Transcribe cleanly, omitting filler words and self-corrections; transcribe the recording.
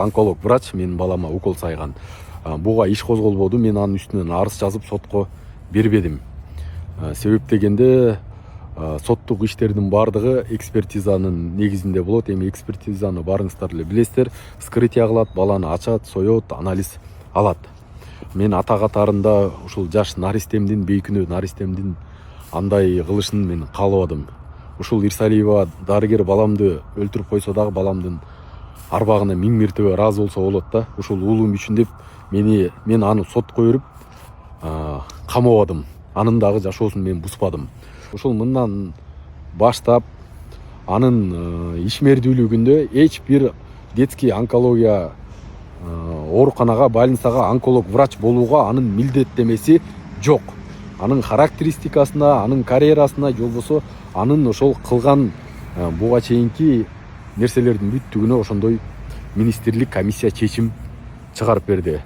Онколог врач менин балама укол сайган. Буга иш козголбоду. Мен анын үстүнөн арыз жазып сотко бербедим. Себеп дегенде соттук иштердин баардыгы экспертизанын негизинде болот. Эми экспертизаны барыңыздар эле билесиздер. Вскрытие кылат, баланы ачат, соет, анализ алат. Мен ата катарында ушул жаш наристемдин, бейкүнөө наристемдин андай кылышын мен каалабадым. Ушул Ирсалиева дарыгер баламды өлтүрүп койсо дагы баламдын арбагына 1000 мертебе ыраазы болсо болот да. Ушул уулум үчүн деп мен аны сотко берип камабадым. Анын дагы жашоосун мен буспадым. Ушул мындан баштап анын ишмердүүлүгүндө эч бир детский онкология ооруканага, больницага онколог врач болууга анын милдеттемеси жок. Анын характеристикасына, анын карьерасына, же болбосо анын ошол кылган буга чейинки нерселердин бүттүгүнө ошондой министрлик комиссия чечим чыгарып берди.